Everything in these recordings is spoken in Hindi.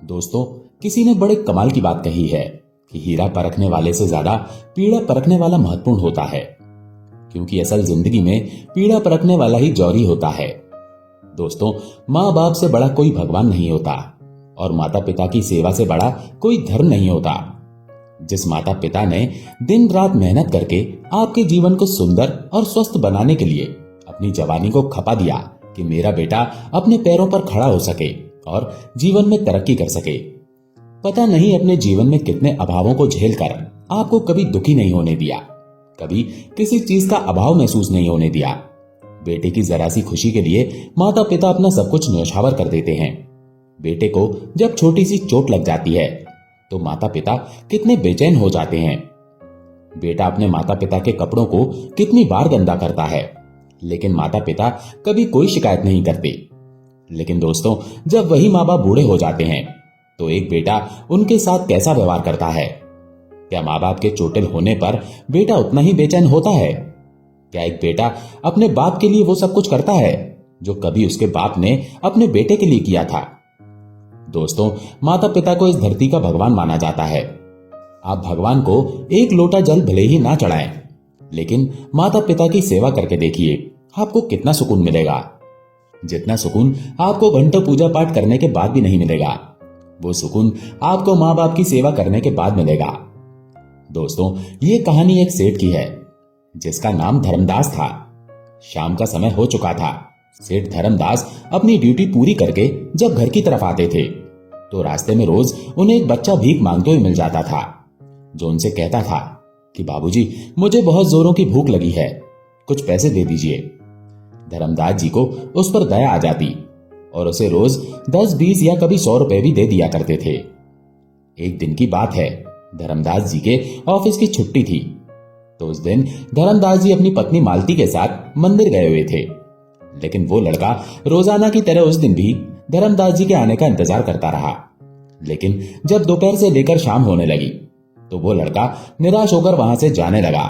दोस्तों, किसी ने बड़े कमाल की बात कही है कि हीरा परखने वाले से ज्यादा पीड़ा परखने वाला महत्वपूर्ण होता है, क्योंकि असल जिंदगी में पीड़ा परखने वाला ही जौहरी होता है। दोस्तों, माँ बाप से बड़ा कोई भगवान नहीं होता और माता पिता की सेवा से बड़ा कोई धर्म नहीं होता। जिस माता पिता ने दिन रात मेहनत करके आपके जीवन को सुंदर और स्वस्थ बनाने के लिए अपनी जवानी को खपा दिया कि मेरा बेटा अपने पैरों पर खड़ा हो सके और जीवन में तरक्की कर सके, पता नहीं अपने जीवन में कितने अभावों को झेलकर आपको कभी दुखी नहीं होने दिया, कभी किसी चीज का अभाव महसूस नहीं होने दिया। बेटे की जरा सी खुशी के लिए माता पिता अपना सब कुछ न्यौछावर कर देते हैं। बेटे को जब छोटी सी चोट लग जाती है तो माता पिता कितने बेचैन हो जाते हैं। बेटा अपने माता पिता के कपड़ों को कितनी बार गंदा करता है, लेकिन माता पिता कभी कोई शिकायत नहीं करते। लेकिन दोस्तों, जब वही माँ बाप बूढ़े हो जाते हैं तो एक बेटा उनके साथ कैसा व्यवहार करता है? क्या माँ बाप के चोटिल होने पर बेटा उतना ही बेचैन होता है? क्या एक बेटा अपने बाप के लिए वो सब कुछ करता है जो कभी उसके बाप ने अपने बेटे के लिए किया था? दोस्तों, माता पिता को इस धरती का भगवान माना जाता है। आप भगवान को एक लोटा जल भले ही ना चढ़ाएं, लेकिन माता पिता की सेवा करके देखिए, आपको कितना सुकून मिलेगा। जितना सुकून आपको घंटों पूजा पाठ करने के बाद भी नहीं मिलेगा, वो सुकून आपको माँ बाप की सेवा करने के बाद मिलेगा। दोस्तों, ये कहानी एक सेठ की है जिसका नाम धर्मदास था। शाम का समय हो चुका था। सेठ धर्मदास अपनी ड्यूटी पूरी करके जब घर की तरफ आते थे तो रास्ते में रोज उन्हें एक बच्चा भीख मांगते हुए मिल जाता था, जो उनसे कहता था कि बाबूजी, मुझे बहुत जोरों की भूख लगी है, कुछ पैसे दे दीजिए। धर्मदास जी को उस पर दया आ जाती और उसे रोज 10, 20 या कभी 100 रुपए भी दे दिया करते थे। एक दिन की बात है, धर्मदास जी के ऑफिस की छुट्टी थी, तो उस दिन धर्मदास जी अपनी पत्नी मालती के साथ मंदिर गए हुए थे। लेकिन वो लड़का रोजाना की तरह उस दिन भी धर्मदास जी के आने का इंतजार करता रहा। लेकिन जब दोपहर से लेकर शाम होने लगी तो वो लड़का निराश होकर वहां से जाने लगा।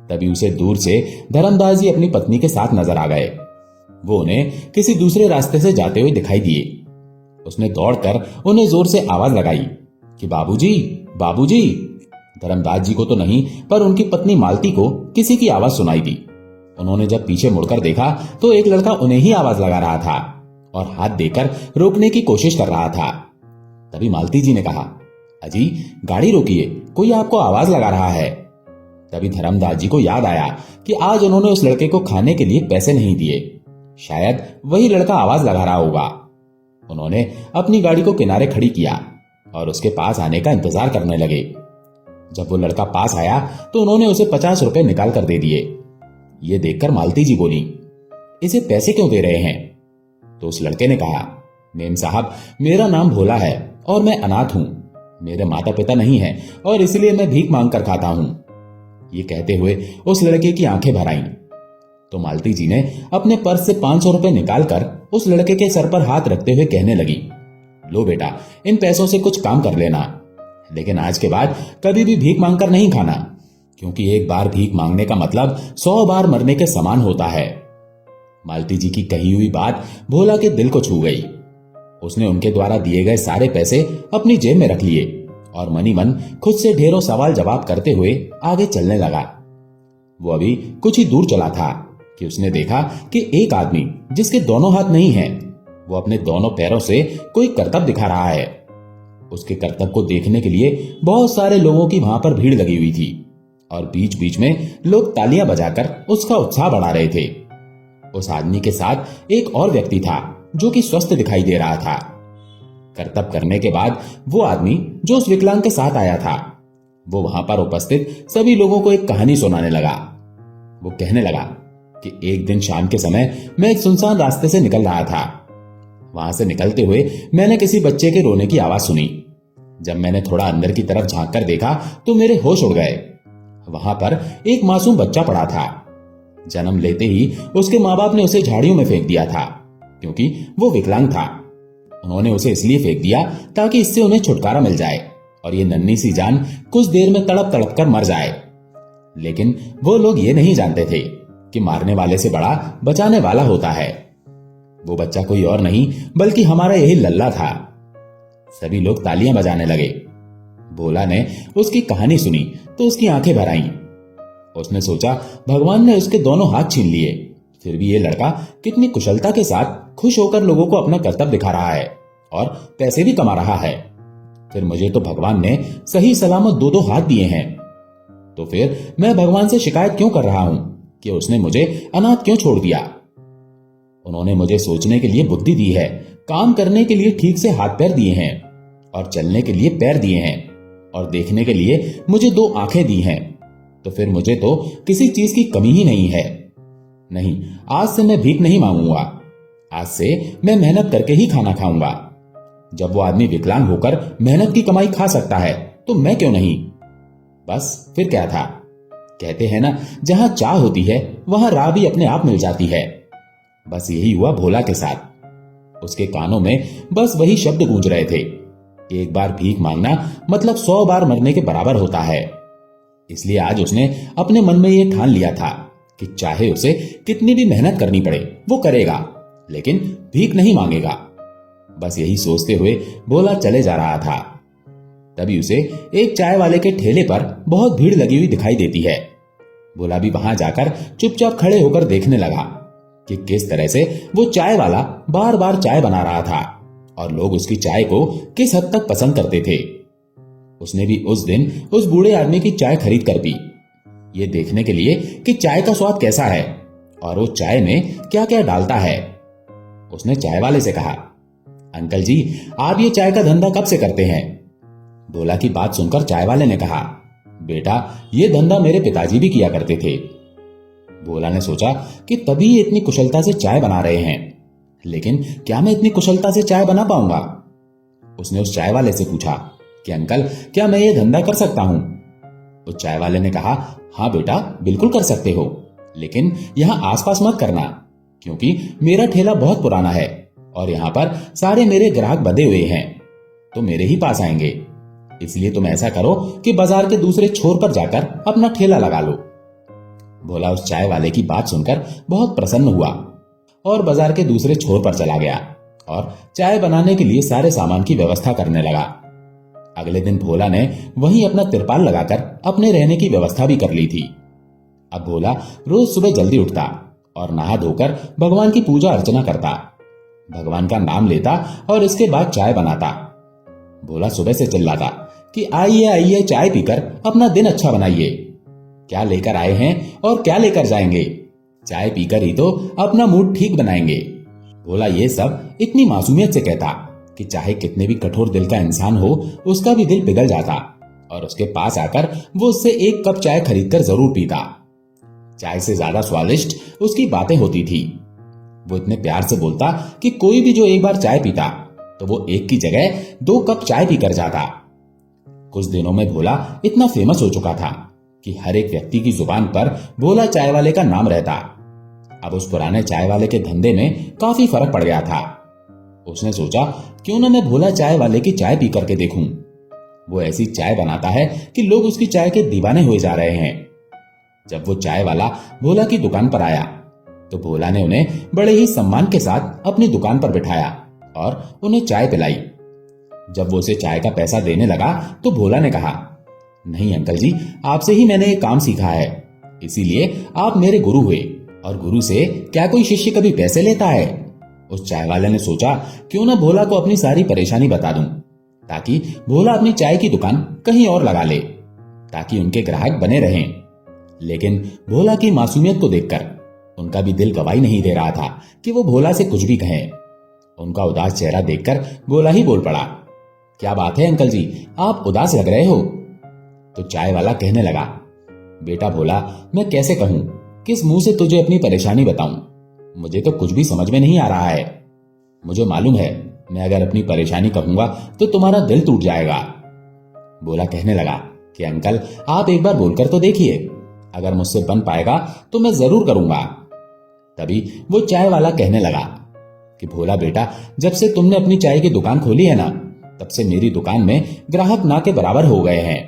तभी उसे दूर से धर्मदास जी अपनी पत्नी के साथ नजर आ गए। वो उन्हें किसी दूसरे रास्ते से जाते हुए दिखाई दिए। उसने दौड़कर उन्हें जोर से आवाज लगाई कि बाबूजी, बाबूजी। धर्मदास जी को तो नहीं, पर उनकी पत्नी मालती को किसी की आवाज सुनाई दी। उन्होंने जब पीछे मुड़कर देखा तो एक लड़का उन्हें ही आवाज लगा रहा था और हाथ देकर रोकने की कोशिश कर रहा था। तभी मालती जी ने कहा, अजी, गाड़ी रोकिए, कोई आपको आवाज लगा रहा है। तभी धर्मदास जी को याद आया कि आज उन्होंने उस लड़के को खाने के लिए पैसे नहीं दिए, शायद वही लड़का आवाज लगा रहा होगा। उन्होंने अपनी गाड़ी को किनारे खड़ी किया और उसके पास आने का इंतजार करने लगे। जब वो लड़का पास आया तो उन्होंने उसे 50 रुपए निकाल कर दे दिए। ये देखकर मालती जी बोली, इसे पैसे क्यों दे रहे हैं? तो उस लड़के ने कहा, मेम साहब, मेरा नाम भोला है और मैं अनाथ हूं। मेरे माता पिता नहीं है और इसलिए मैं भीख मांग कर खाता हूं। ये कहते हुए उस लड़के की आंखें भर आईं। तो मालती जी ने अपने पर्स से 500 रुपए निकालकर उस लड़के के सर पर हाथ रखते हुए कहने लगी, लो बेटा, इन पैसों से कुछ काम कर लेना, लेकिन आज के बाद कभी भी भीख मांगकर नहीं खाना, क्योंकि एक बार भीख मांगने का मतलब 100 बार मरने के समान होता है। मालती जी की कही हुई बात भोला के दिल को छू गई। उसने उनके द्वारा दिए गए सारे पैसे अपनी जेब में रख लिए और मनी मन खुद से ढेरों सवाल जवाब करते हुए आगे चलने लगा। वो अभी कुछ ही दूर चला था कि उसने देखा कि एक आदमी जिसके दोनों हाथ नहीं हैं, वो अपने दोनों पैरों से कोई करतब दिखा रहा है। उसके करतब को देखने के लिए बहुत सारे लोगों की वहां पर भीड़ लगी हुई थी और बीच बीच में लोग तालियां बजाकर उसका उत्साह बढ़ा रहे थे। उस आदमी के साथ एक और व्यक्ति था जो कि स्वस्थ दिखाई दे रहा था। करतब करने के बाद वो आदमी जो उस विकलांग के साथ आया था, वो वहां पर उपस्थित सभी लोगों को एक कहानी सुनाने लगा। वो कहने लगा कि एक दिन शाम के समय मैं एक सुनसान रास्ते से निकल रहा था। वहां से निकलते हुए मैंने किसी बच्चे के रोने की आवाज सुनी। जब मैंने थोड़ा अंदर की तरफ झांक कर देखा तो मेरे होश उड़ गए। वहां पर एक मासूम बच्चा पड़ा था। जन्म लेते ही उसके माँ बाप ने उसे झाड़ियों में फेंक दिया था, क्योंकि वो विकलांग था। उन्होंने उसे इसलिए फेंक दिया ताकि इससे उन्हें छुटकारा मिल जाए और ये नन्ही सी जान कुछ देर में तड़प तड़प कर मर जाए। लेकिन वो लोग ये नहीं जानते थे कि मारने वाले से बड़ा बचाने वाला होता है। वो बच्चा कोई और नहीं बल्कि हमारा यही लल्ला था। सभी लोग तालियां बजाने लगे। भोला ने उसकी कहानी सुनी तो उसकी आंखें भर आईं। उसने सोचा भगवान ने उसके दोनों हाथ छीन लिए, फिर भी ये लड़का कितनी कुशलता के साथ खुश होकर लोगों को अपना कर्तव्य दिखा रहा है और पैसे भी कमा रहा है। फिर मुझे तो भगवान ने सही सलामत दो दो हाथ दिए हैं, तो फिर मैं भगवान से शिकायत क्यों कर रहा हूं कि उसने मुझे अनाथ क्यों छोड़ दिया। उन्होंने मुझे सोचने के लिए बुद्धि दी है, काम करने के लिए ठीक से हाथ पैर दिए हैं और चलने के लिए पैर दिए हैं और देखने के लिए मुझे दो आंखें दी हैं, तो फिर मुझे तो किसी चीज की कमी ही नहीं है। नहीं, आज से मैं भीख नहीं मांगूंगा, आज से मैं मेहनत करके ही खाना खाऊंगा। जब वो आदमी विकलांग होकर मेहनत की कमाई खा सकता है तो मैं क्यों नहीं। बस फिर क्या था। कहते हैं ना, जहां चाह होती है वहां राह भी अपने आप मिल जाती है। बस यही हुआ भोला के साथ। उसके कानों में बस वही शब्द गूंज रहे थे, एक बार भीख मांगना मतलब 100 बार मरने के बराबर होता है। इसलिए आज उसने अपने मन में यह ठान लिया था कि चाहे उसे कितनी भी मेहनत करनी पड़े वो करेगा, लेकिन भीख नहीं मांगेगा। बस यही सोचते हुए भोला चले जा रहा था। तभी उसे एक चाय वाले के ठेले पर बहुत भीड़ लगी हुई दिखाई देती है। भोला भी वहां जाकर चुपचाप खड़े होकर देखने लगा कि किस तरह से वो चाय वाला बार बार चाय बना रहा था और लोग उसकी चाय को किस हद तक पसंद करते थे। उसने भी उस दिन उस बूढ़े आदमी की चाय खरीद कर पी, ये देखने के लिए कि चाय का स्वाद कैसा है और वो चाय में क्या क्या डालता है। उसने चाय वाले से कहा, अंकल जी, आप ये चाय का धंधा कब से करते हैं। भोला की बात सुनकर चाय वाले ने कहा, बेटा, ये धंधा मेरे पिताजी भी किया करते थे। भोला ने सोचा कि तभी ये इतनी कुशलता से चाय बना रहे हैं, लेकिन क्या मैं इतनी कुशलता से चाय बना पाऊंगा। उसने उस चाय वाले से पूछा कि अंकल, क्या मैं ये धंधा कर सकता हूं। उस चाय वाले ने कहा, हाँ बेटा, बिल्कुल कर सकते हो, लेकिन यहां आसपास मत करना, क्योंकि मेरा ठेला बहुत पुराना है और यहां पर सारे मेरे ग्राहक बंधे हुए हैं, तो मेरे ही पास आएंगे। इसलिए तुम ऐसा करो कि बाजार के दूसरे छोर पर जाकर अपना ठेला लगा लो। भोला उस चाय वाले की बात सुनकर बहुत प्रसन्न हुआ और बाजार के दूसरे छोर पर चला गया और चाय बनाने के लिए सारे सामान की व्यवस्था करने लगा। अगले दिन भोला ने वहीं अपना तिरपाल लगाकर अपने रहने की व्यवस्था भी कर ली थी। अब भोला रोज सुबह जल्दी उठता और नहा धोकर भगवान की पूजा अर्चना करता, भगवान का नाम लेता और इसके बाद चाय बनाता। भोला सुबह से चिल्लाता कि आइए आइए, चाय पीकर अपना दिन अच्छा बनाइए। क्या लेकर आए हैं और क्या लेकर जाएंगे, चाय पीकर ही तो अपना मूड ठीक बनाएंगे। भोला ये सब इतनी मासूमियत से कहता कि चाहे कितने भी कठोर दिल का इंसान हो, उसका भी दिल पिघल जाता और उसके पास आकर वो उससे एक कप चाय खरीदकर जरूर पीता। चाय से ज्यादा स्वादिष्ट उसकी बातें होती थी। वो इतने प्यार से बोलता कि कोई भी जो एक बार चाय पीता तो वो एक की जगह 2 कप चाय पीकर जाता। कुछ दिनों में भोला इतना फेमस हो चुका था कि हर एक व्यक्ति की जुबान पर भोला चाय वाले का नाम रहता। अब उस पुराने चाय वाले के धंधे में काफी फर्क पड़ गया था। उसने सोचा, क्यों ना मैं भोला चाय वाले की चाय पी करके देखूं। वो ऐसी चाय बनाता है कि लोग उसकी चाय के दीवाने हुए जा रहे हैं। जब वो चाय वाला भोला की दुकान पर आया तो भोला ने उन्हें बड़े ही सम्मान के साथ अपनी दुकान पर बिठाया और उन्हें चाय पिलाई। जब वो उसे चाय का पैसा देने लगा तो भोला ने कहा, नहीं अंकल जी, आपसे ही मैंने ये काम सीखा है, इसीलिए आप मेरे गुरु हुए, और गुरु से क्या कोई शिष्य कभी पैसे लेता है। उस चाय वाले ने सोचा, क्यों ना भोला को अपनी सारी परेशानी बता दूं, ताकि भोला अपनी चाय की दुकान कहीं और लगा ले, ताकि उनके ग्राहक बने रहें। लेकिन भोला की मासूमियत को देखकर उनका भी दिल गवाही नहीं दे रहा था कि वो भोला से कुछ भी कहें। उनका उदास चेहरा देखकर भोला ही बोल पड़ा, क्या बात है अंकल जी, आप उदास लग रहे हो। तो चाय वाला कहने लगा, बेटा भोला, मैं कैसे कहूं, किस मुंह से तुझे अपनी परेशानी बताऊं, मुझे तो कुछ भी समझ में नहीं आ रहा है। मुझे मालूम है, मैं अगर अपनी परेशानी कहूंगा तो तुम्हारा दिल टूट जाएगा। भोला कहने लगा कि अंकल, आप एक बार बोलकर तो देखिए, अगर मुझसे बन पाएगा तो मैं जरूर करूंगा। तभी वो चाय वाला कहने लगा कि भोला बेटा, जब से तुमने अपनी चाय की दुकान खोली है ना, तब से मेरी दुकान में ग्राहक ना के बराबर हो गए हैं।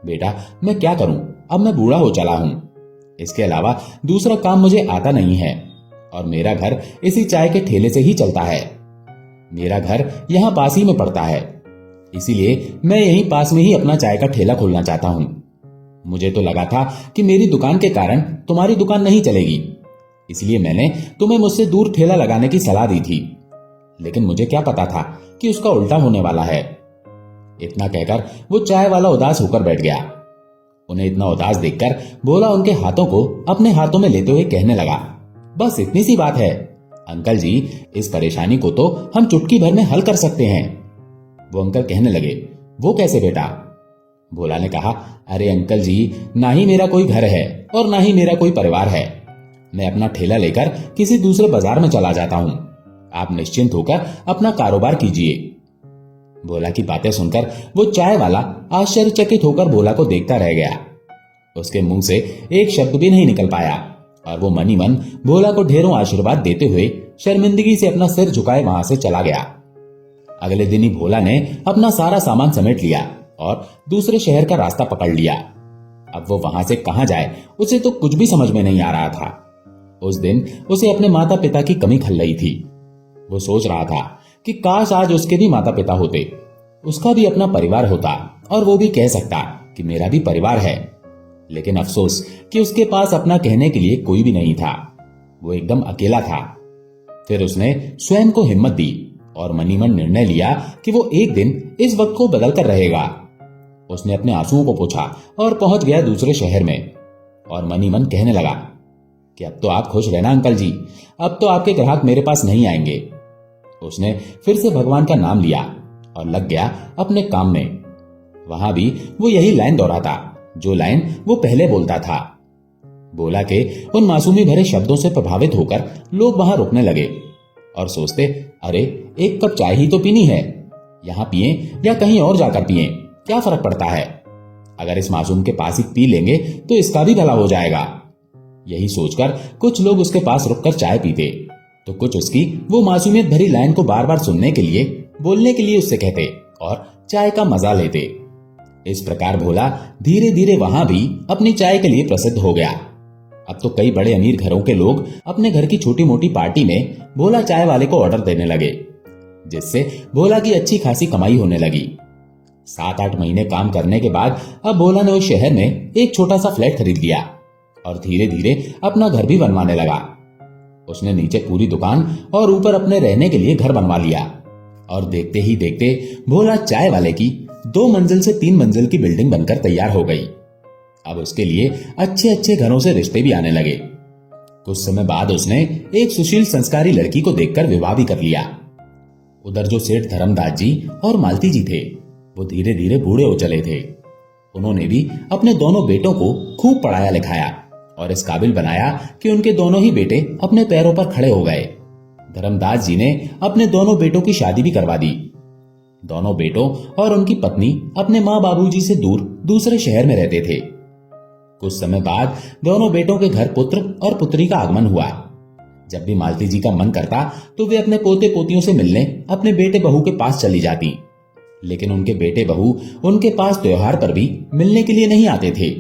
बेटा, मैं क्या करूं, अब मैं बूढ़ा हो चला हूं, इसके अलावा दूसरा काम मुझे आता नहीं है और मेरा घर इसी चाय के ठेले से ही चलता है। मेरा घर यहां पास ही में पड़ता है, इसीलिए मैं यहीं पास में ही अपना चाय का ठेला खोलना चाहता हूं। मुझे तो लगा था कि मेरी दुकान के कारण तुम्हारी दुकान नहीं चलेगी, इसलिए मैंने तुम्हें मुझसे दूर ठेला लगाने की सलाह दी थी, लेकिन मुझे क्या पता था कि उसका उल्टा होने वाला है। इतना कहकर वो चाय वाला उदास होकर बैठ गया। उन्हें इतना उदास देखकर भोला उनके हाथों को अपने हाथों में लेते हुए कहने लगा, बस इतनी सी बात है अंकल जी, इस परेशानी को तो हम चुटकी भर में हल कर सकते हैं। वो अंकल कहने लगे, वो कैसे बेटा? भोला ने कहा, अरे अंकल जी, ना ही मेरा कोई घर है और ना ही मेरा कोई परिवार है। मैं अपना ठेला लेकर किसी दूसरे बाजार में चला जाता हूं। आप निश्चिंत होकर अपना कारोबार कीजिए। भोला की बातें सुनकर वो चाय वाला आश्चर्यचकित होकर भोला को देखता रह गया। उसके मुंह से एक शब्द भी नहीं निकल पाया और वो मनी मन भोला को ढेरों आशीर्वाद देते हुए शर्मिंदगी से अपना सिर झुकाए वहां से चला गया। अगले दिन ही भोला ने अपना सारा सामान समेट लिया और दूसरे शहर का रास्ता पकड़ लिया। अब वो वहां से कहां जाए उसे तो कुछ भी समझ में नहीं आ रहा था। उस दिन उसे अपने माता पिता की कमी खल रही थी। वो सोच रहा था कि काश आज उसके भी माता पिता होते, उसका भी अपना परिवार होता और वो भी कह सकता कि मेरा भी परिवार है। लेकिन अफसोस कि उसके पास अपना कहने के लिए कोई भी नहीं था। वो एकदम अकेला था। फिर उसने स्वयं को हिम्मत दी और मनी मन निर्णय लिया कि वो एक दिन इस वक्त को बदल कर रहेगा। उसने अपने आंसुओं को पोंछा और पहुंच गया दूसरे शहर में और मनी मन कहने लगा कि अब तो आप खुश रहना अंकल जी, अब तो आपके ग्राहक मेरे पास नहीं आएंगे। उसने फिर से भगवान का नाम लिया और लग गया अपने काम में। वहां भी वो यही लाइन दोहराता जो लाइन वो पहले बोलता था। भोला के उन मासूमी भरे शब्दों से प्रभावित होकर लोग वहां रुकने लगे और सोचते, अरे एक कप चाय ही तो पीनी है, यहां पिए या कहीं और जाकर पिए, क्या फर्क पड़ता है? अगर इस मासूम के पास ही पी लेंगे तो इसका भी भला हो जाएगा। यही सोचकर कुछ लोग उसके पास रुककर चाय पीते तो कुछ उसकी वो मासूमियत भरी लाइन को बार बार सुनने के लिए, बोलने के लिए उससे कहते और चाय का मजा लेते। इस प्रकार भोला धीरे धीरे वहां भी अपनी चाय के लिए प्रसिद्ध हो गया। अब तो कई बड़े अमीर घरों के लोग अपने घर की छोटी मोटी पार्टी में भोला चाय वाले को ऑर्डर देने लगे, जिससे भोला की अच्छी खासी कमाई होने लगी। 7-8 महीने काम करने के बाद अब भोला ने उस शहर में एक छोटा सा फ्लैट खरीद लिया और धीरे धीरे अपना घर भी बनवाने लगा। उसने नीचे पूरी दुकान और ऊपर अपने रहने के लिए घर बनवा लिया और देखते ही देखते भोला चाय वाले की 2 मंजिल से 3 मंजिल की बिल्डिंग बनकर तैयार हो गई। अब उसके लिए अच्छे अच्छे घरों से रिश्ते भी आने लगे। कुछ समय बाद उसने एक सुशील संस्कारी लड़की को देखकर विवाह भी कर लिया। उधर जो सेठ धर्मदास जी और मालती जी थे वो धीरे धीरे बूढ़े हो चले थे। उन्होंने भी अपने दोनों बेटों को खूब पढ़ाया लिखाया और इस काबिल बनाया कि उनके दोनों ही बेटे अपने पैरों पर खड़े हो गए। धर्मदास जी ने अपने दोनों बेटों की शादी भी करवा दी। दोनों बेटों और उनकी पत्नी अपने माँ बाबूजी से दूर दूसरे शहर में रहते थे। कुछ समय बाद दोनों बेटों के घर पुत्र और पुत्री का आगमन हुआ। जब भी मालती जी का मन करता तो वे अपने पोते पोतियों से मिलने अपने बेटे बहू के पास चली जाती, लेकिन उनके बेटे बहू उनके पास त्योहार पर भी मिलने के लिए नहीं आते थे।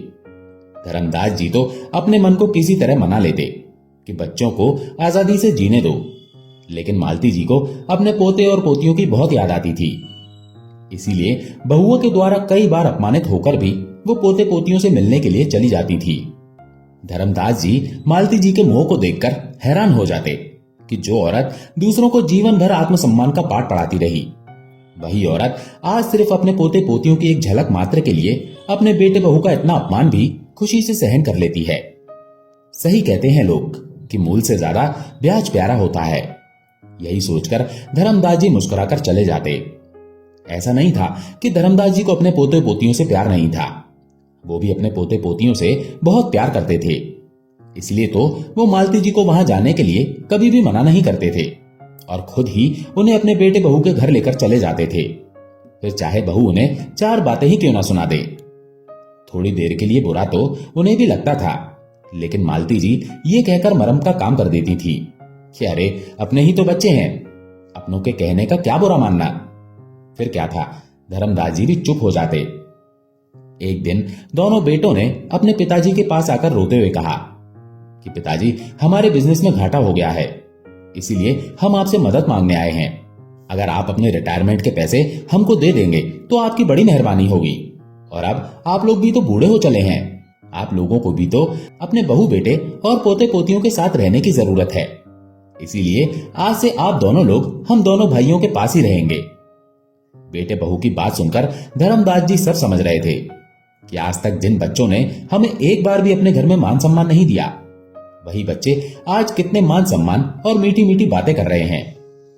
धर्मदास जी तो अपने मन को किसी तरह मना लेते कि बच्चों को आजादी से जीने दो, लेकिन मालती जी को अपने पोते और पोतियों की बहुत याद आती थी। इसीलिए बहुओं के द्वारा कई बार अपमानित होकर भी वो पोते पोतियों से मिलने के लिए चली जाती थी। धर्मदास जी मालती जी के मोह को देखकर हैरान हो जाते कि जो औरत दूसरों को जीवन भर आत्मसम्मान का पाठ पढ़ाती रही, वही औरत आज सिर्फ अपने पोते पोतियों की एक झलक मात्र के लिए अपने बेटे बहू का इतना अपमान भी खुशी से सहन कर लेती है। सही कहते हैं लोग कि मूल से ज्यादा ब्याज प्यारा होता है। यही सोचकर धर्मदास जी मुस्कुराकर चले जाते। ऐसा नहीं था कि धर्मदास जी को अपने पोते पोतियों से प्यार नहीं था, वो भी अपने पोते पोतियों से बहुत प्यार करते थे। इसलिए तो वो मालती जी को वहां जाने के लिए कभी भी मना नहीं करते थे और खुद ही उन्हें अपने बेटे बहू के घर लेकर चले जाते थे। फिर चाहे बहू उन्हें 4 बातें ही क्यों ना सुना दे। थोड़ी देर के लिए बुरा तो उन्हें भी लगता था, लेकिन मालती जी ये कहकर मरम का काम कर देती थी कि अरे अपने ही तो बच्चे हैं, अपनों के कहने का क्या बुरा मानना। फिर क्या था, धर्मदास जी भी चुप हो जाते। एक दिन दोनों बेटों ने अपने पिताजी के पास आकर रोते हुए कहा कि पिताजी, हमारे बिजनेस में घाटा हो गया है, इसीलिए हम आपसे मदद मांगने आए हैं। अगर आप अपने रिटायरमेंट के पैसे हमको दे देंगे तो आपकी बड़ी मेहरबानी होगी। और अब आप लोग भी तो बूढ़े हो चले हैं, आप लोगों को भी तो अपने बहू बेटे और पोते पोतियों के साथ रहने की जरूरत है। इसीलिए आज से आप दोनों लोग हम दोनों भाइयों के पास ही रहेंगे। बेटे बहू की बात सुनकर धर्मदास जी सब समझ रहे थे कि आज तक जिन बच्चों ने हमें एक बार भी अपने घर में मान सम्मान नहीं दिया, वही बच्चे आज कितने मान सम्मान और मीठी मीठी बातें कर रहे हैं,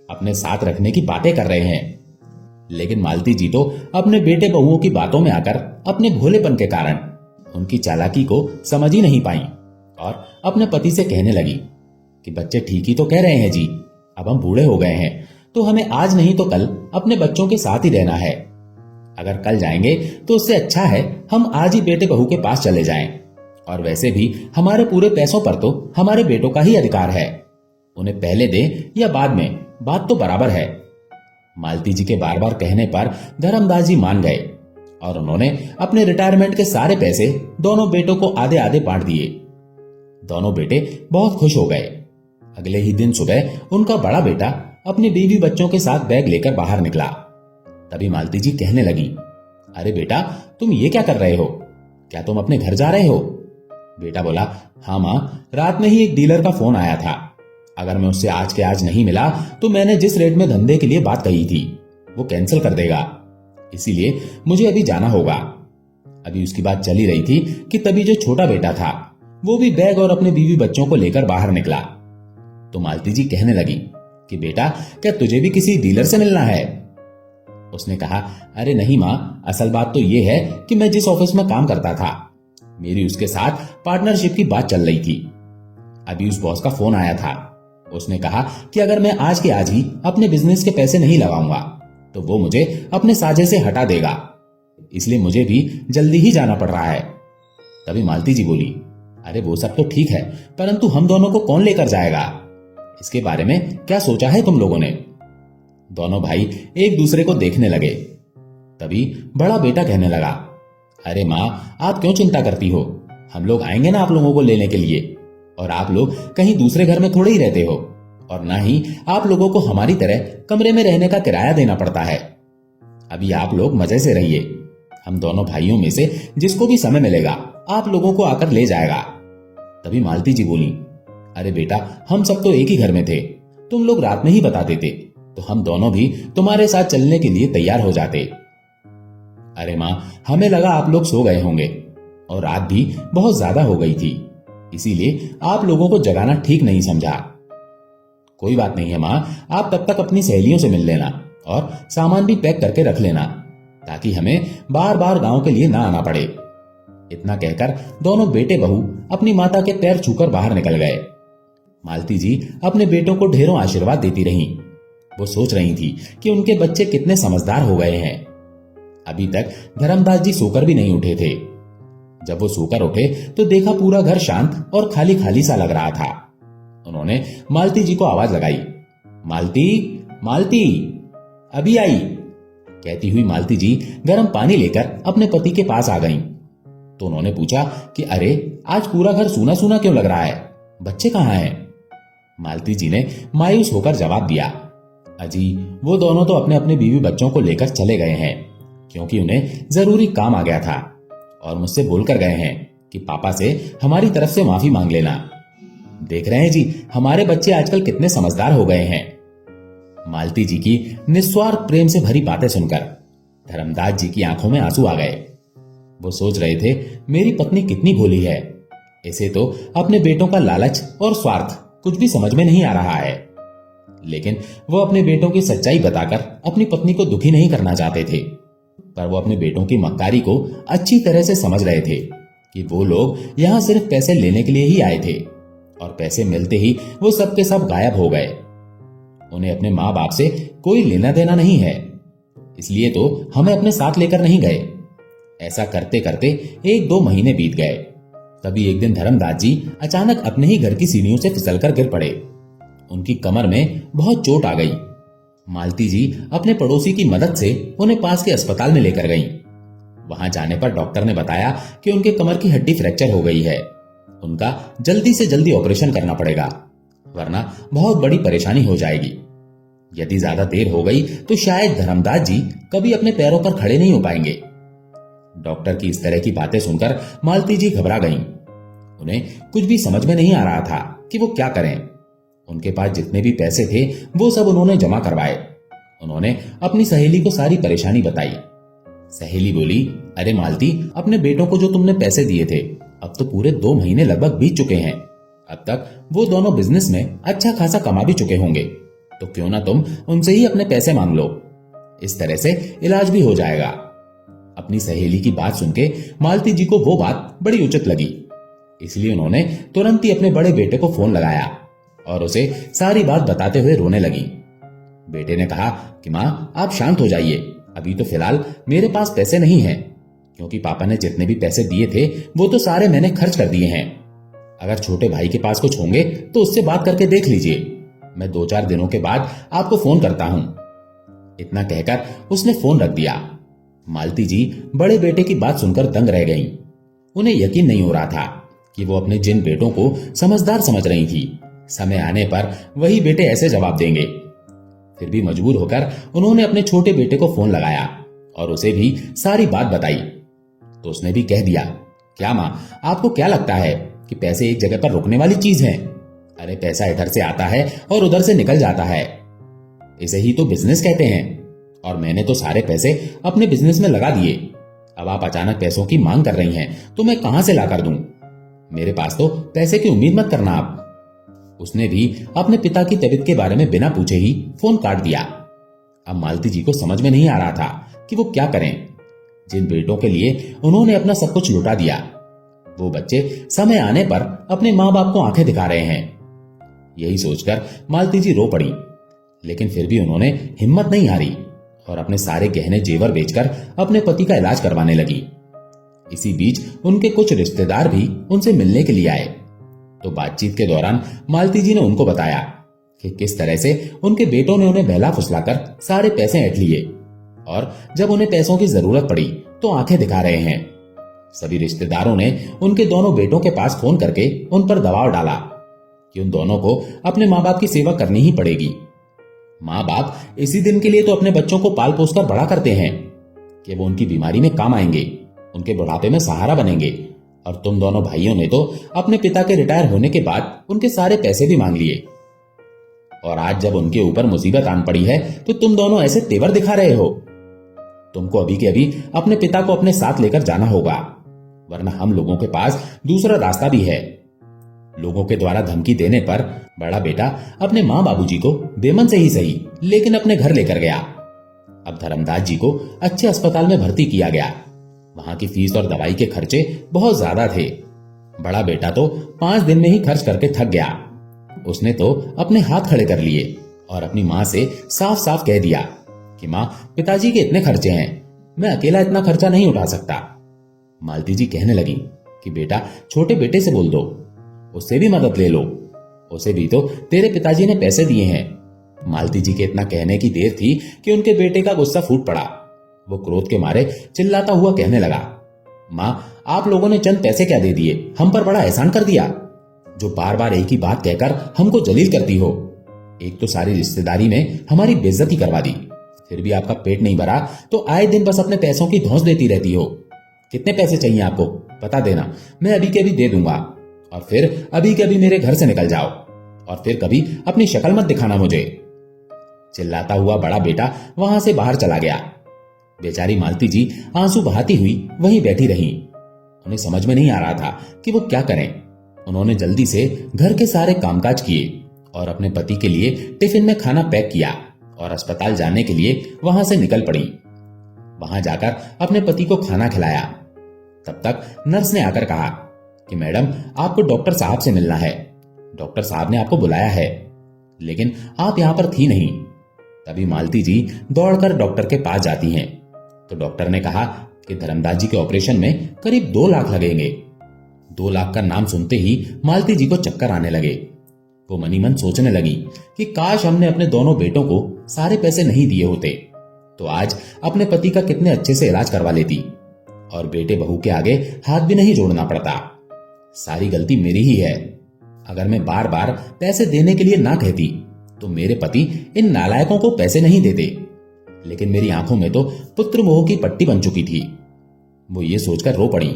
अपने साथ रखने की बातें कर रहे हैं। लेकिन मालती जी तो अपने बेटे बहुओं की बातों में आकर अपने भोलेपन के कारण उनकी चालाकी को समझ ही नहीं पाई और अपने पति से कहने लगी कि बच्चे ठीक ही तो कह रहे हैं जी, अब हम बूढ़े हो गए हैं तो हमें आज नहीं तो कल अपने बच्चों के साथ ही रहना है। अगर कल जाएंगे तो उससे अच्छा है हम आज ही बेटे बहू के पास चले जाएं। और वैसे भी हमारे पूरे पैसों पर तो हमारे बेटों का ही अधिकार है, उन्हें पहले दें या बाद में, बात तो बराबर है। मालती जी के बार बार कहने पर धर्मदास जी मान गए और उन्होंने अपने रिटायरमेंट के सारे पैसे दोनों बेटों को आधे आधे बांट दिए। दोनों बेटे बहुत खुश हो गए। अगले ही दिन सुबह उनका बड़ा बेटा अपनी बीवी बच्चों के साथ बैग लेकर बाहर निकला। तभी मालती जी कहने लगी, अरे बेटा तुम ये क्या कर रहे हो, क्या तुम अपने घर जा रहे हो? बेटा बोला, हाँ माँ, रात में ही एक डीलर का फोन आया था, अगर मैं उससे आज के आज नहीं मिला तो मैंने जिस रेट में धंधे के लिए बात कही थी वो कैंसिल कर देगा, इसीलिए मुझे अभी जाना होगा। अभी उसकी बात चली रही थी कि तभी जो छोटा बेटा था वो भी बैग और अपने बीवी बच्चों को लेकर बाहर निकला। तो मालती जी कहने लगी कि बेटा क्या तुझे भी किसी डीलर से मिलना है? उसने कहा, अरे नहीं माँ, असल बात तो ये है कि मैं जिस ऑफिस में काम करता था मेरी उसके साथ पार्टनरशिप की बात चल रही थी। अभी उस बॉस का फोन आया था, उसने कहा कि अगर मैं आज के आज ही अपने बिजनेस के पैसे नहीं लगाऊंगा तो वो मुझे अपने साझे से हटा देगा, इसलिए मुझे भी जल्दी ही जाना पड़ रहा है। तभी मालती जी बोली, अरे वो सब तो ठीक है, परंतु हम दोनों को कौन लेकर जाएगा? इसके बारे में क्या सोचा है तुम लोगों ने? दोनों भाई एक दूसरे को देखने लगे। तभी बड़ा बेटा कहने लगा, अरे माँ, आप क्यों चिंता करती हो, हम लोग आएंगे ना आप लोगों को लेने के लिए, और आप लोग कहीं दूसरे घर में थोड़े ही रहते हो, और ना ही आप लोगों को हमारी तरह कमरे में रहने का किराया देना पड़ता है। अभी आप लोग मजे से रहिए, हम दोनों भाइयों में से जिसको भी समय मिलेगा आप लोगों को आकर ले जाएगा। तभी मालती जी बोली, अरे बेटा, हम सब तो एक ही घर में थे, तुम लोग रात में ही बता देते तो हम दोनों भी तुम्हारे साथ चलने के लिए तैयार हो जाते। अरे माँ, हमें लगा आप लोग सो गए होंगे और रात भी बहुत ज्यादा हो गई थी, इसीलिए आप लोगों को जगाना ठीक नहीं समझा। कोई बात नहीं है माँ, आप तब तक अपनी सहेलियों से मिल लेना और सामान भी पैक करके रख लेना ताकि हमें बार बार गांव के लिए ना आना पड़े। इतना कहकर दोनों बेटे बहू अपनी माता के पैर छूकर बाहर निकल गए। मालती जी अपने बेटों को ढेरों आशीर्वाद देती रहीं। वो सोच रही थी कि उनके बच्चे कितने समझदार हो गए हैं। अभी तक धर्मदास जी सोकर भी नहीं उठे थे। जब वो सोकर उठे तो देखा पूरा घर शांत और खाली खाली सा लग रहा था। उन्होंने मालती जी को आवाज लगाई, मालती, मालती, अभी आई। कहती हुई मालती जी गर्म पानी लेकर अपने पति के पास आ गईं। तो उन्होंने पूछा कि अरे, आज पूरा घर सूना सूना क्यों लग रहा है, बच्चे कहाँ हैं? मालती जी ने मायूस होकर जवाब दिया, अजी वो दोनों तो अपने अपने बीवी बच्चों को लेकर चले गए हैं, क्योंकि उन्हें जरूरी काम आ गया था और मुझसे बोलकर गए हैं कि पापा से हमारी तरफ से माफी मांग लेना। देख रहे हैं जी, हमारे बच्चे आजकल कितने समझदार हो गए हैं। मालती जी की निस्वार्थ प्रेम से भरी बातें सुनकर धर्मदास जी की आंखों में आंसू आ गए। वो सोच रहे थे, मेरी पत्नी कितनी भोली है, इसे तो अपने बेटों का लालच और स्वार्थ कुछ भी समझ में नहीं आ रहा है। लेकिन वो अपने बेटों की सच्चाई बताकर अपनी पत्नी को दुखी नहीं करना चाहते थे, पर वो अपने बेटों की मक्कारी को अच्छी तरह से समझ रहे थे कि वो लोग यहाँ सिर्फ पैसे लेने के लिए ही आए थे और पैसे मिलते ही वो सब के सब गायब हो गए। उन्हें अपने माँ बाप से कोई लेना देना नहीं है, इसलिए तो हमें अपने साथ लेकर नहीं गए। ऐसा करते करते 1-2 महीने बीत गए। तभी एक दिन धर्मदास जी अचानक अपने ही घर की सीढ़ियों से फिसलकर गिर पड़े। उनकी कमर में बहुत चोट आ गई। मालती जी अपने पड़ोसी की मदद से उन्हें पास के अस्पताल में लेकर गईं। वहां जाने पर डॉक्टर ने बताया कि उनके कमर की हड्डी फ्रैक्चर हो गई है, उनका जल्दी से जल्दी ऑपरेशन करना पड़ेगा, वरना बहुत बड़ी परेशानी हो जाएगी। यदि ज्यादा देर हो गई तो शायद धर्मदास जी कभी अपने पैरों पर खड़े नहीं हो पाएंगे। डॉक्टर की इस तरह की बातें सुनकर मालती जी घबरा गईं। उन्हें कुछ भी समझ में नहीं आ रहा था कि वो क्या करें। उनके पास जितने भी पैसे थे वो सब उन्होंने जमा करवाए। उन्होंने अपनी सहेली को सारी परेशानी बताई। सहेली बोली, अरे मालती, अपने बेटों को जो तुमने पैसे दिए थे अब तो पूरे 2 महीने लगभग बीत चुके हैं। अब तक वो दोनों बिजनेस में अच्छा खासा कमा भी चुके होंगे, तो क्यों ना तुम उनसे ही अपने पैसे मांग लो। इस तरह से इलाज भी हो जाएगा। अपनी सहेली की बात सुन के मालती जी को वो बात बड़ी उचित लगी, इसलिए उन्होंने तुरंत ही अपने बड़े बेटे को फोन लगाया और उसे सारी बात बताते हुए रोने लगी। बेटे ने कहा कि मां, आप शांत हो जाइए, अभी तो फिलहाल मेरे पास पैसे नहीं हैं, क्योंकि पापा ने जितने भी पैसे दिए थे वो तो सारे मैंने खर्च कर दिए हैं। अगर छोटे भाई के पास कुछ होंगे तो उससे बात करके देख लीजिए। मैं 2-4 दिनों के बाद आपको फोन करता हूं। इतना कहकर उसने फोन रख दिया। मालती जी बड़े बेटे की बात सुनकर दंग रह गईं। उन्हें यकीन नहीं हो रहा था कि वो अपने जिन बेटों को समझदार समझ रही थी, समय आने पर वही बेटे ऐसे जवाब देंगे। फिर भी मजबूर होकर उन्होंने अपने छोटे बेटे को फोन लगाया और उसे भी सारी बात बताई। तो उसने भी कह दिया, क्या मां, आपको क्या लगता है कि पैसे एक जगह पर रुकने वाली चीज है? अरे पैसा इधर से आता है और उधर से निकल जाता है, इसे ही तो बिजनेस कहते हैं। और मैंने तो सारे पैसे अपने बिजनेस में लगा दिए। अब आप अचानक पैसों की मांग कर रही हैं तो मैं कहां से ला कर दूं? मेरे पास तो पैसे की उम्मीद मत करना आप। उसने भी अपने पिता की तबीयत के बारे में बिना पूछे ही फोन काट दिया। अब मालती जी को समझ में नहीं आ रहा था कि वो क्या करें। जिन बेटों के लिए उन्होंने अपना सब कुछ लुटा दिया, वो बच्चे समय आने पर अपने माँ बाप को आंखें दिखा रहे हैं। यही सोचकर मालती जी रो पड़ी, लेकिन फिर भी उन्होंने हिम्मत नहीं हारी और अपने सारे गहने जेवर बेचकर अपने पति का इलाज करवाने लगी। इसी बीच उनके कुछ रिश्तेदार भी उनसे मिलने के लिए आए। तो बातचीत के दौरान मालती जी ने उनको बताया कि किस तरह से उनके बेटों ने उन्हें बहला फुसलाकर सारे पैसे ऐंठ लिए और जब उन्हें पैसों की जरूरत पड़ी तो आंखें दिखा रहे हैं। सभी रिश्तेदारों ने उनके दोनों बेटों के पास फोन करके उन पर दबाव डाला कि उन दोनों को अपने माँ बाप की सेवा करनी ही पड़ेगी। माँ बाप इसी दिन के लिए तो अपने बच्चों को पाल पोस कर बड़ा करते हैं कि वो उनकी बीमारी में काम आएंगे, उनके बुढ़ापे में सहारा बनेंगे। और तुम दोनों भाइयों ने तो अपने पिता के रिटायर होने के बाद उनके सारे पैसे भी मांग लिए, और आज जब उनके ऊपर मुसीबत आन पड़ी है तो तुम दोनों ऐसे तेवर दिखा रहे हो। तुमको अभी के अभी अपने पिता को अपने साथ लेकर जाना होगा, वरना हम लोगों के पास दूसरा रास्ता भी है। लोगों के द्वारा धमकी देने पर बड़ा बेटा अपने माँ बाबूजी को बेमन से ही सही लेकिन अपने घर लेकर गया। अब धर्मदास जी को अच्छे अस्पताल में भर्ती किया गया। वहां की फीस और दवाई के खर्चे बहुत ज्यादा थे। बड़ा बेटा तो 5 दिन में ही खर्च करके थक गया। उसने तो अपने हाथ खड़े कर लिए और अपनी माँ से साफ साफ कह दिया कि माँ, पिताजी के इतने खर्चे हैं, मैं अकेला इतना खर्चा नहीं उठा सकता। मालती जी कहने लगी कि बेटा, छोटे बेटे से बोल दो, उससे भी मदद ले लो, उसे भी तो तेरे पिताजी ने पैसे दिए हैं। मालती जी के इतना कहने की देर थी कि उनके बेटे का गुस्सा फूट पड़ा। वो क्रोध के मारे चिल्लाता हुआ कहने लगा, माँ, आप लोगों ने चंद पैसे क्या दे दिए, हम पर बड़ा एहसान कर दिया, जो बार बार एक ही बात कहकर हमको जलील करती हो। एक तो सारी रिश्तेदारी में हमारी बेइज्जती करवा दी, फिर भी आपका पेट नहीं भरा तो आए दिन बस अपने पैसों की धौंस देती रहती हो। कितने पैसे चाहिए आपको बता देना, मैं अभी के अभी दे दूंगा, और फिर अभी के अभी मेरे घर से निकल जाओ और फिर कभी अपनी शक्ल मत दिखाना मुझे। चिल्लाता हुआ बड़ा बेटा वहां से बाहर चला गया। बेचारी मालती जी आंसू बहाती हुई वहीं बैठी रहीं। उन्हें समझ में नहीं आ रहा था कि वो क्या करें। उन्होंने जल्दी से घर के सारे कामकाज किए और अपने पति के लिए टिफिन में खाना पैक किया और अस्पताल जाने के लिए वहां से निकल पड़ी। वहां जाकर अपने पति को खाना खिलाया। तब तक नर्स ने आकर कहा कि मैडम, आपको डॉक्टर साहब से मिलना है। डॉक्टर साहब ने आपको बुलाया है, लेकिन आप यहां पर थी नहीं। तभी मालती जी दौड़कर डॉक्टर के पास जाती हैं। तो डॉक्टर ने कहा कि धर्मदास जी के ऑपरेशन में करीब 2 लाख लगेंगे। 2 लाख का नाम सुनते ही मालती जी को चक्कर आने लगे। वो मनी मन सोचने लगी कि काश हमने अपने दोनों बेटों को सारे पैसे नहीं दिए होते तो आज अपने पति का कितने अच्छे से इलाज करवा लेती और बेटे बहू के आगे हाथ भी नहीं जोड़ना पड़ता। सारी गलती मेरी ही है। अगर मैं बार बार पैसे देने के लिए ना कहती तो मेरे पति इन नालायकों को पैसे नहीं देते। लेकिन मेरी आंखों में तो पुत्र मोह की पट्टी बन चुकी थी। वो ये सोचकर रो पड़ी।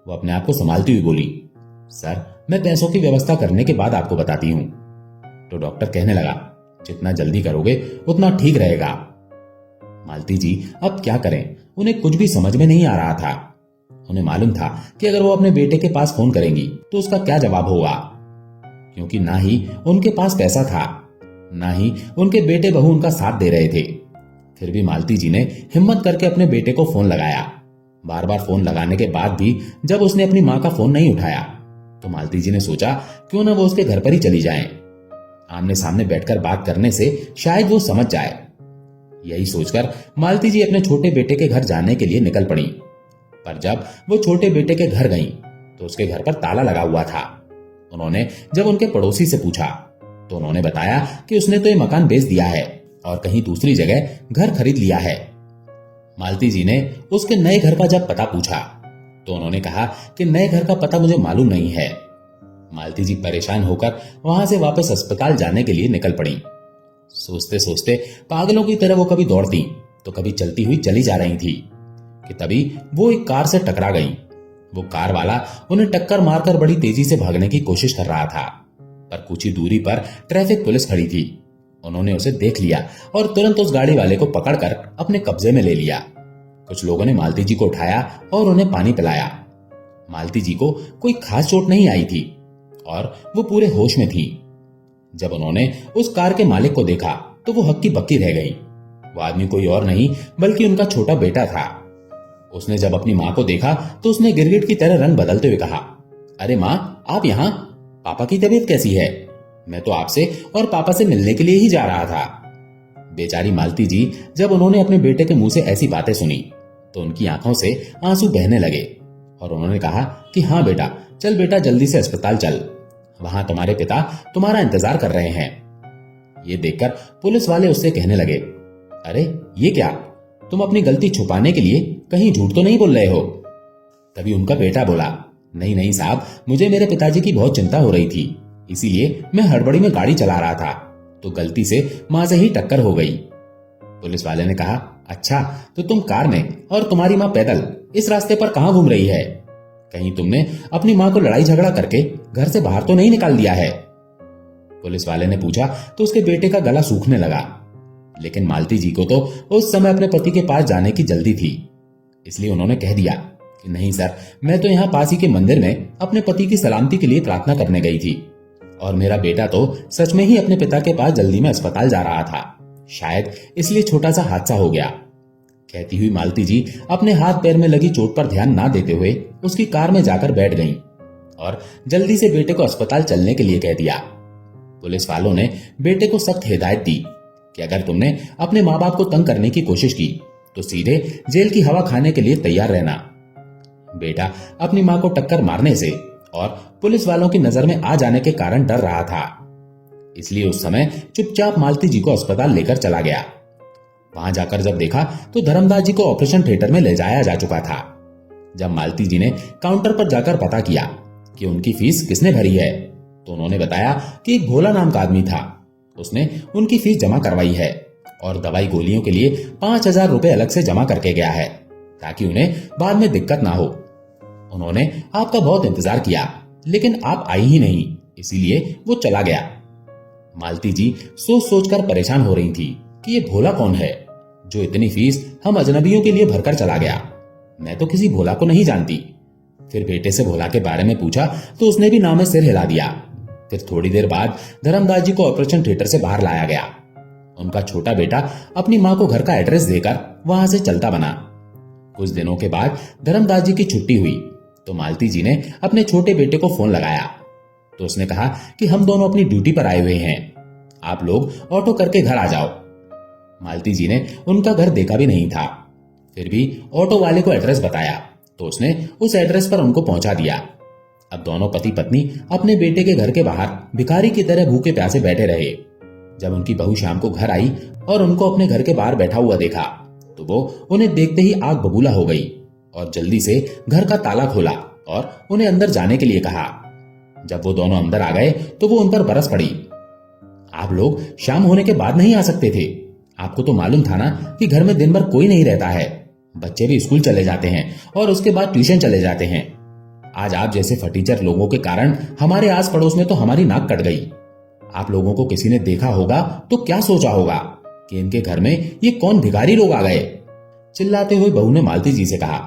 वो अपने आप को संभालती हुई बोली, सर मैं पैसों की व्यवस्था करने के बाद आपको बताती हूं। तो डॉक्टर कहने लगा, जितना जल्दी करोगे उतना ठीक रहेगा। मालती जी अब क्या करें, उन्हें कुछ भी समझ में नहीं आ रहा था। उन्हें मालूम था कि अगर वो अपने बेटे के पास फोन करेंगी तो उसका क्या जवाब होगा, क्योंकि ना ही उनके पास पैसा था, ना ही उनके बेटे बहू उनका साथ दे रहे थे। फिर भी मालती जी ने हिम्मत करके अपने बेटे को फोन लगाया। बार बार फोन लगाने के बाद भी जब उसने अपनी मां का फोन नहीं उठाया तो मालती जी ने सोचा क्यों ना वो उसके घर पर ही चली जाएं। आमने सामने बैठकर बात करने से शायद वो समझ जाए। यही सोचकर मालती जी अपने छोटे बेटे के घर जाने के लिए निकल पड़ी। पर जब वो छोटे बेटे के घर गईं तो उसके घर पर ताला लगा हुआ था। उन्होंने जब उनके पड़ोसी से पूछा तो उन्होंने बताया कि उसने तो ये मकान बेच दिया है और कहीं दूसरी जगह घर खरीद लिया है। मालती जी ने उसके नए घर का जब पता पूछा तो उन्होंने कहा कि नए घर का पता मुझे मालूम नहीं है। मालती जी परेशान होकर वहां से वापस अस्पताल जाने के लिए निकल पड़ी। सोचते सोचते पागलों की तरह वो कभी दौड़ती तो कभी चलती हुई चली जा रही थी कि तभी वो एक कार से टकरा गई। वो कार वाला उन्हें टक्कर मारकर बड़ी तेजी से भागने की कोशिश कर रहा था, पर कुछ ही दूरी पर ट्रैफिक पुलिस खड़ी थी। उन्होंने उसे देख लिया और तुरंत उस गाड़ी वाले को पकड़कर अपने कब्जे में ले लिया। कुछ लोगों ने मालती जी को उठाया और उन्हें पानी पिलाया। मालती जी को कोई खास चोट नहीं आई थी और वो पूरे होश में थी। जब उन्होंने उस कार के मालिक को देखा तो वो हक्की बक्की रह गई। वो आदमी कोई और नहीं बल्कि उनका छोटा बेटा था। उसने जब अपनी मां को देखा तो उसने गिरगिट की तरह रंग बदलते हुए कहा, अरे मां आप यहाँ, पापा की तबीयत कैसी है? मैं तो आपसे और पापा से मिलने के लिए ही जा रहा था। बेचारी मालती जी जब उन्होंने अपने बेटे के मुंह से ऐसी बातें सुनी तो उनकी आंखों से आंसू बहने लगे और उन्होंने कहा कि हाँ बेटा, चल बेटा जल्दी से अस्पताल चल, वहां तुम्हारे पिता तुम्हारा इंतजार कर रहे हैं। ये देखकर पुलिस वाले उससे कहने लगे, अरे ये क्या, तुम अपनी गलती छुपाने के लिए कहीं झूठ तो नहीं बोल रहे हो? तभी उनका बेटा बोला, नहीं नहीं साहब, मुझे मेरे पिताजी की बहुत चिंता हो रही थी, इसीलिए मैं हड़बड़ी में गाड़ी चला रहा था तो गलती से मां से ही टक्कर हो गई। पुलिस वाले ने कहा, अच्छा तो तुम कार में और तुम्हारी मां पैदल इस रास्ते पर कहां घूम रही है? कहीं तुमने अपनी मां को लड़ाई झगड़ा करके घर से बाहर तो नहीं निकाल दिया है? पुलिस वाले ने पूछा तो उसके बेटे का गला सूखने लगा। लेकिन मालती जी को तो उस समय अपने पति के पास जाने की जल्दी थी, इसलिए उन्होंने कह दिया कि नहीं सर, मैं तो यहाँ पास ही के मंदिर में अपने पति की सलामती के लिए प्रार्थना करने गई थी और मेरा बेटा तो सच में ही अपने पिता के पास जल्दी में अस्पताल जा रहा था, शायद इसलिए छोटा सा हादसा हो गया। कहती हुई मालती जी अपने हाथ पैर में लगी चोट पर ध्यान ना देते हुए उसकी कार में जाकर बैठ गईं और जल्दी से बेटे को अस्पताल चलने के लिए कह दिया। पुलिस वालों ने बेटे को सख्त हिदायत दी कि अगर तुमने अपने माँ बाप को तंग करने की कोशिश की तो सीधे जेल की हवा खाने के लिए तैयार रहना। बेटा अपनी माँ को टक्कर मारने से और पुलिस वालों की नजर में आ जाने के कारण डर रहा था, इसलिए उस समय चुपचाप मालती जी को अस्पताल लेकर चला गया। वहां जाकर जब देखा तो धर्मदास जी को ऑपरेशन थिएटर में ले जाया जा चुका था। जब मालती जी ने काउंटर पर जाकर पता किया कि उनकी फीस किसने भरी है तो उन्होंने बताया कि एक भोला नाम का आदमी था, उसने उनकी फीस जमा करवाई है और दवाई गोलियों के लिए 5,000 रुपए अलग से जमा करके गया है ताकि उन्हें बाद में दिक्कत ना हो। उन्होंने आपका बहुत इंतजार किया लेकिन आप आई ही नहीं, इसीलिए वो चला गया। मालती जी सोच सोचकर परेशान हो रही थी कि ये भोला कौन है जो इतनी फीस हम अजनबियों के लिए भरकर चला गया। मैं तो किसी भोला को नहीं जानती। फिर बेटे से भोला के बारे में पूछा तो उसने भी नाम में सिर हिला दिया। फिर थोड़ी देर बाद धर्मदास जी को ऑपरेशन थिएटर से बाहर लाया गया। उनका छोटा बेटा अपनी मां को घर का एड्रेस देकर वहां से चलता बना। कुछ दिनों के बाद धर्मदास जी की छुट्टी हुई तो मालती जी ने अपने छोटे बेटे को फोन लगाया तो उसने कहा कि हम दोनों अपनी ड्यूटी पर आए हुए हैं, आप लोग ऑटो करके घर आ जाओ। मालती जी ने उनका घर देखा भी नहीं था, फिर भी ऑटो वाले को एड्रेस बताया तो उसने उस एड्रेस पर उनको पहुंचा दिया। अब दोनों पति पत्नी अपने बेटे के घर के बाहर भिखारी की तरह भूखे प्यासे बैठे रहे। जब उनकी बहू शाम को घर आई और उनको अपने घर के बाहर बैठा हुआ देखा तो वो उन्हें देखते ही आग बबूला हो गई और जल्दी से घर का ताला खोला और उन्हें अंदर जाने के लिए कहा। जब वो दोनों अंदर आ गए तो वो उन पर बरस पड़ी। आप लोग शाम होने के बाद नहीं आ सकते थे? आपको तो मालूम था ना कि घर में दिन भर कोई नहीं रहता है। बच्चे भी स्कूल चले जाते हैं और उसके बाद ट्यूशन चले जाते हैं। आज आप जैसे फटीचर लोगों के कारण हमारे आस पड़ोस में तो हमारी नाक कट गई। आप लोगों को किसी ने देखा होगा तो क्या सोचा होगा कि इनके घर में ये कौन भिखारी लोग आ गए। चिल्लाते हुए बहू ने मालती जी से कहा,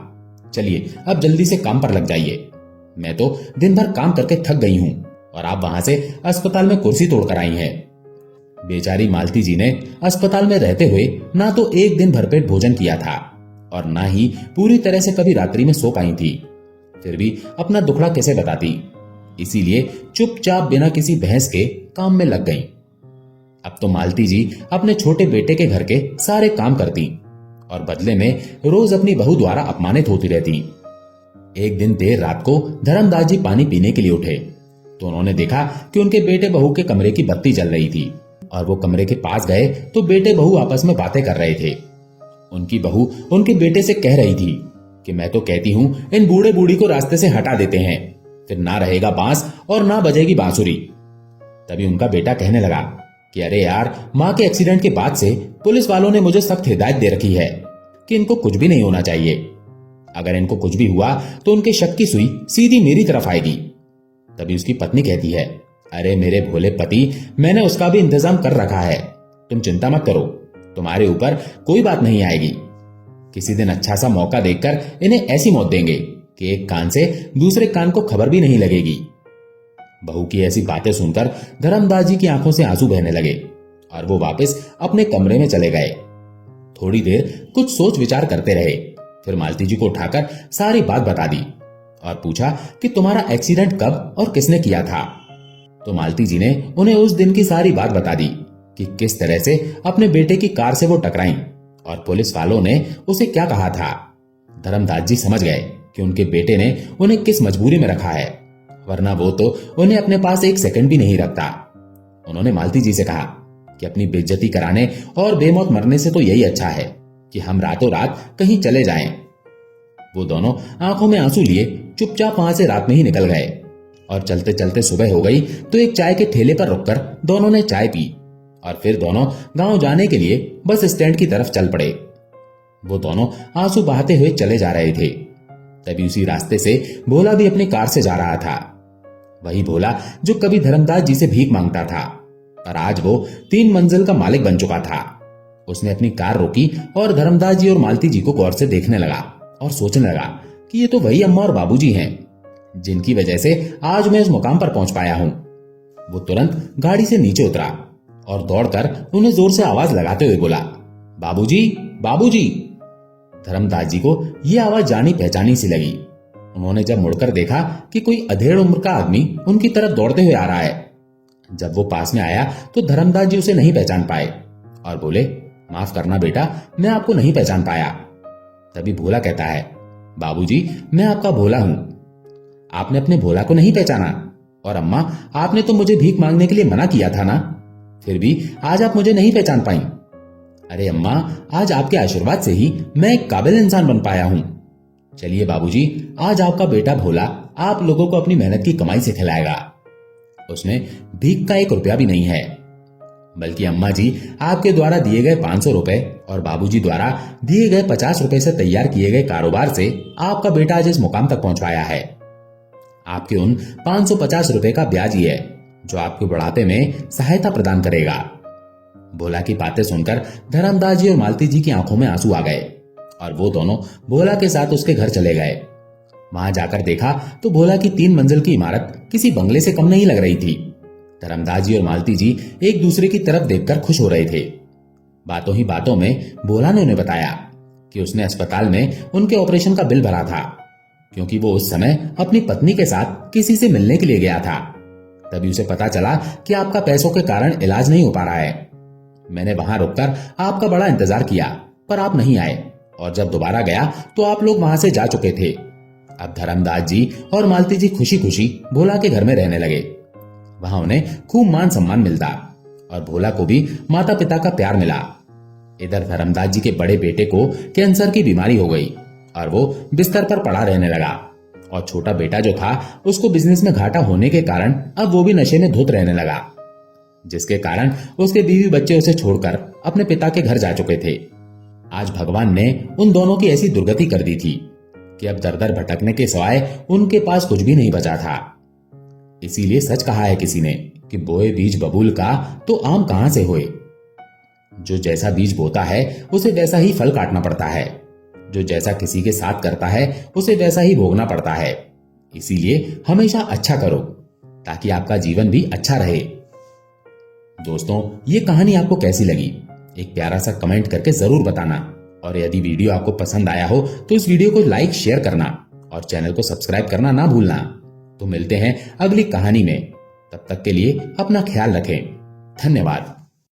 चलिए अब जल्दी से काम पर लग जाइए। मैं तो दिन भर काम करके थक गई हूं और आप वहां से अस्पताल में कुर्सी तोड़कर आई हैं। बेचारी मालती जी ने अस्पताल में रहते हुए ना तो एक दिन भरपेट भोजन किया था और ना ही पूरी तरह से कभी रात्रि में सो पाई थी। फिर भी अपना दुखड़ा कैसे बताती, इसीलिए चुपचाप बिना किसी बहस के काम में लग गईं। अब तो मालती जी अपने छोटे बेटे के घर के सारे काम करती और बदले में रोज अपनी बहू द्वारा अपमानित होती रहती। एक दिन देर रात को धर्मदास जी पानी पीने के लिए उठे तो उन्होंने देखा कि उनके बेटे बहू के कमरे की बत्ती जल रही थी और वो कमरे के पास गए तो बेटे बहू आपस में बातें कर रहे थे। उनकी बहू उनके बेटे से कह रही थी कि मैं तो कहती हूं इन बूढ़े बूढ़ी को रास्ते से हटा देते हैं, फिर ना रहेगा बांस और ना बजेगी बांसुरी। तभी उनका बेटा कहने लगा कि अरे यार, माँ के एक्सीडेंट के बाद से पुलिस वालों ने मुझे सख्त हिदायत दे रखी है कि इनको कुछ भी नहीं होना चाहिए। अगर इनको कुछ भी हुआ तो उनके शक की सुई सीधी मेरी तरफ आएगी। तभी उसकी पत्नी कहती है, अरे मेरे भोले पति, मैंने उसका भी इंतजाम कर रखा है, तुम चिंता मत करो, तुम्हारे ऊपर कोई बात नहीं आएगी। किसी दिन अच्छा सा मौका देखकर इन्हें ऐसी मौत देंगे कि एक कान से दूसरे कान को खबर भी नहीं लगेगी। बहू की ऐसी बातें सुनकर धर्मदास जी की आंखों से आंसू बहने लगे और वो वापस अपने कमरे में चले गए। थोड़ी देर कुछ सोच विचार करते रहे, फिर मालती जी को उठाकर सारी बात बता दी और पूछा कि तुम्हारा एक्सीडेंट कब और किसने किया था। तो मालती जी ने उन्हें उस दिन की सारी बात बता दी कि किस तरह से अपने बेटे की कार से वो टकराई और पुलिस वालों ने उसे क्या कहा था। धर्मदास जी समझ गए कि उनके बेटे ने उन्हें किस मजबूरी में रखा है, वरना वो तो उन्हें अपने पास एक सेकंड भी नहीं रखता। उन्होंने मालती जी से कहा कि अपनी बेइज्जती कराने और बेमौत मरने से तो यही अच्छा है कि हम रातों रात कहीं चले जाएं। वो दोनों आंखों में आंसू लिए चुपचाप वहां से रात में ही निकल गए और चलते चलते सुबह हो गई तो एक चाय के ठेले पर रुककर दोनों ने चाय पी और फिर दोनों गांव जाने के लिए बस स्टैंड की तरफ चल पड़े। वो दोनों आंसू बहाते हुए चले जा रहे थे। तभी उसी रास्ते से भोला भी अपनी कार से जा रहा था। वही भोला जो कभी धर्मदास जी से भीख मांगता था, पर आज वो 3 मंजिल का मालिक बन चुका था। उसने अपनी कार रोकी और धर्मदास जी और मालती जी को गौर से देखने लगा और सोचने लगा कि ये तो वही अम्मा और बाबूजी हैं जिनकी वजह से आज मैं इस मुकाम पर पहुंच पाया हूं। वो तुरंत गाड़ी से नीचे उतरा और दौड़कर उन्हें जोर से आवाज लगाते हुए बोला, बाबूजी, बाबूजी। धर्मदास जी को यह आवाज जानी पहचानी सी लगी। उन्होंने जब मुड़कर देखा कि कोई अधेड़ उम्र का आदमी उनकी तरफ दौड़ते हुए आ रहा है। जब वो पास में आया तो धर्मदास जी उसे नहीं पहचान पाए और बोले, माफ करना बेटा, मैं आपको नहीं पहचान पाया। तभी भोला कहता है, बाबूजी, मैं आपका भोला हूं। आपने अपने भोला को नहीं पहचाना? और अम्मा, आपने तो मुझे भीख मांगने के लिए मना किया था ना, फिर भी आज आप मुझे नहीं पहचान पाई। अरे अम्मा, आज आपके आशीर्वाद से ही मैं एक काबिल इंसान बन पाया हूं। चलिए बाबूजी, आज आपका बेटा भोला आप लोगों को अपनी मेहनत की कमाई से खिलाएगा। उसमें भीख का 1 रुपया भी नहीं है, बल्कि अम्मा जी आपके द्वारा दिए गए 500 रुपए और बाबूजी द्वारा दिए गए 50 रुपए से तैयार किए गए कारोबार से आपका बेटा आज इस मुकाम तक पहुंच पाया है। आपके उन 550 रुपए का ब्याज ही है जो आपके बुढ़ापे में सहायता प्रदान करेगा। भोला की बातें सुनकर धर्मदास जी और मालती जी की आंखों में आंसू आ गए और वो दोनों भोला के साथ उसके घर चले गए। वहां जाकर देखा तो भोला की 3 मंजिल की इमारत किसी बंगले से कम नहीं लग रही थी। धर्मदास जी और मालती जी एक दूसरे की तरफ देखकर खुश हो रहे थे। बातों ही बातों में भोला ने उन्हें बताया कि उसने अस्पताल में उनके ऑपरेशन का बिल भरा था, क्योंकि वो उस समय अपनी पत्नी के साथ किसी से मिलने के लिए गया था। तभी उसे पता चला कि आपका पैसों के कारण इलाज नहीं हो पा रहा है। मैंने वहां रुककर आपका बड़ा इंतजार किया, पर आप नहीं आए और जब दोबारा गया तो आप लोग वहां से जा चुके थे। अब धर्मदास जी और मालती जी खुशी खुशी भोला के घर में रहने लगे। वहां उन्हें खूब मान सम्मान मिलता और भोला को भी माता पिता का प्यार मिला। इधर धर्मदास जी के बड़े बेटे को कैंसर की बीमारी हो गई और वो बिस्तर पर पड़ा रहने लगा, और छोटा बेटा जो था उसको बिजनेस में घाटा होने के कारण अब वो भी नशे में धुत रहने लगा। जिसके कारण उसके बीवी बच्चे उसे छोड़कर अपने पिता के घर जा चुके थे। आज भगवान ने उन दोनों की ऐसी दुर्गति कर दी थी कि अब दर दर भटकने के सिवाय उनके पास कुछ भी नहीं बचा था। इसीलिए सच कहा है किसी ने कि बोए बीज बबूल का तो आम कहां से होए। जो जैसा बीज बोता है उसे वैसा ही फल काटना पड़ता है। जो जैसा किसी के साथ करता है उसे वैसा ही भोगना पड़ता है। इसीलिए हमेशा अच्छा करो ताकि आपका जीवन भी अच्छा रहे। दोस्तों, ये कहानी आपको कैसी लगी एक प्यारा सा कमेंट करके जरूर बताना। और यदि वीडियो आपको पसंद आया हो तो इस वीडियो को लाइक शेयर करना और चैनल को सब्सक्राइब करना ना भूलना। तो मिलते हैं अगली कहानी में। तब तक के लिए अपना ख्याल रखें। धन्यवाद।